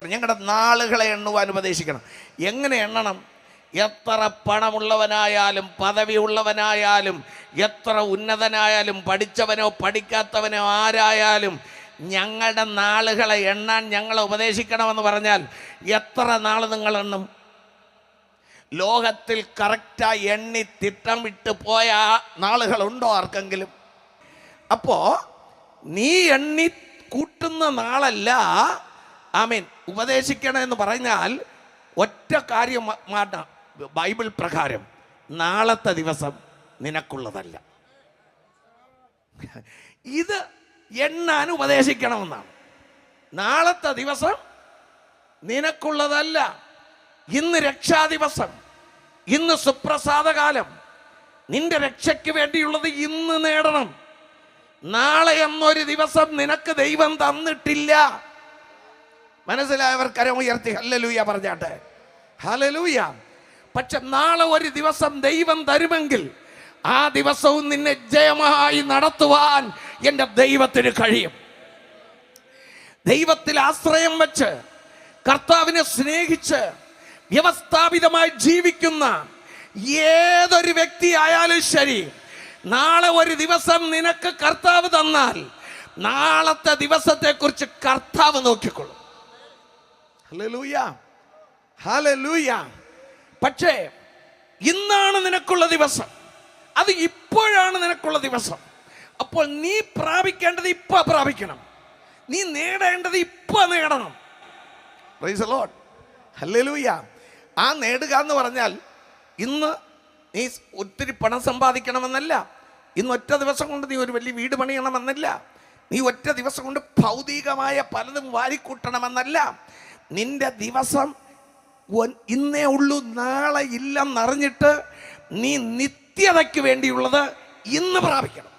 ഉപദേശിക്കണം. ഞങ്ങളുടെ നാളുകളെ എണ്ണുവാൻ ഉപദേശിക്കണം. എങ്ങനെ എണ്ണണം? എത്ര പണമുള്ളവനായാലും പദവി ഉള്ളവനായാലും എത്ര ഉന്നതനായാലും പഠിച്ചവനോ പഠിക്കാത്തവനോ ആരായാലും ഞങ്ങളുടെ നാളുകളെ എണ്ണാൻ ഞങ്ങളെ ഉപദേശിക്കണമെന്ന് പറഞ്ഞാൽ എത്ര നാൾ നിങ്ങൾ എണ്ണും? ലോകത്തിൽ കറക്റ്റായി എണ്ണി തിട്ടം വിട്ട് പോയ നാളുകളുണ്ടോ ആർക്കെങ്കിലും? അപ്പോൾ നീ എണ്ണി കൂട്ടുന്ന നാളല്ല ആമീൻ ഉപദേശിക്കണമെന്ന് പറഞ്ഞാൽ ഒറ്റ കാര്യം മാറ്റാം. ബൈബിൾ പ്രകാരം നാളത്തെ ദിവസം നിനക്കുള്ളതല്ല. ഇത് എണ്ണാൻ ഉപദേശിക്കണമെന്നാണ്. നാളത്തെ ദിവസം നിനക്കുള്ളതല്ല. ഇന്ന് രക്ഷാദിവസം, ഇന്ന് സുപ്രസാദകാലം. നിന്റെ രക്ഷയ്ക്ക് വേണ്ടിയുള്ളത് ഇന്ന് നേടണം. നാളെ എന്നൊരു ദിവസം നിനക്ക് ദൈവം തന്നിട്ടില്ല. മനസ്സിലായവർ കരം ഉയർത്തി ഹല്ലേലൂയ പറഞ്ഞാട്ടെ. ഹല്ലേലൂയ. പക്ഷെ നാളെ ഒരു ദിവസം ദൈവം തരുമെങ്കിൽ ആ ദിവസവും നിന്നെ ജയമായി നടത്തുവാൻ എൻ്റെ ദൈവത്തിന് കഴിയും. ദൈവത്തിൽ ആശ്രയം വെച്ച് കർത്താവിനെ സ്നേഹിച്ച് വ്യവസ്ഥാപിതമായി ജീവിക്കുന്ന ഏതൊരു വ്യക്തി ആയാലും ശരി, നാളെ ഒരു ദിവസം നിനക്ക് കർത്താവ് തന്നാൽ നാളത്തെ ദിവസത്തെക്കുറിച്ച് കർത്താവ് നോക്കിക്കൊള്ളും. Hallelujah, hallelujah. പക്ഷേ ഇന്നാണ് നിനക്കുള്ള ദിവസം, അത് ഇപ്പോഴാണ് നിനക്കുള്ള ദിവസം. അപ്പോൾ നീ പ്രാപിക്കേണ്ടത് ഇപ്പൊ പ്രാപിക്കണം, നീ നേടേണ്ടത് ഇപ്പൊ നേടണം. Praise the Lord, hallelujah. ആ നേടുക എന്ന് പറഞ്ഞാൽ ഇന്ന് നീ ഒത്തിരി പണം സമ്പാദിക്കണമെന്നല്ല, ഇന്ന് ഒറ്റ ദിവസം കൊണ്ട് നീ ഒരു വലിയ വീട് പണിയണമെന്നല്ല, നീ ഒറ്റ ദിവസം കൊണ്ട് ഭൗതികമായ പലതും വാരിക്കൂട്ടണമെന്നല്ല. നിന്റെ ദിവസം ഇന്നേ ഉള്ളൂ, നാളെ ഇല്ലെന്നറിഞ്ഞിട്ട് നീ നിത്യതയ്ക്ക് വേണ്ടിയുള്ളത് ഇന്ന് പ്രാപിക്കണം.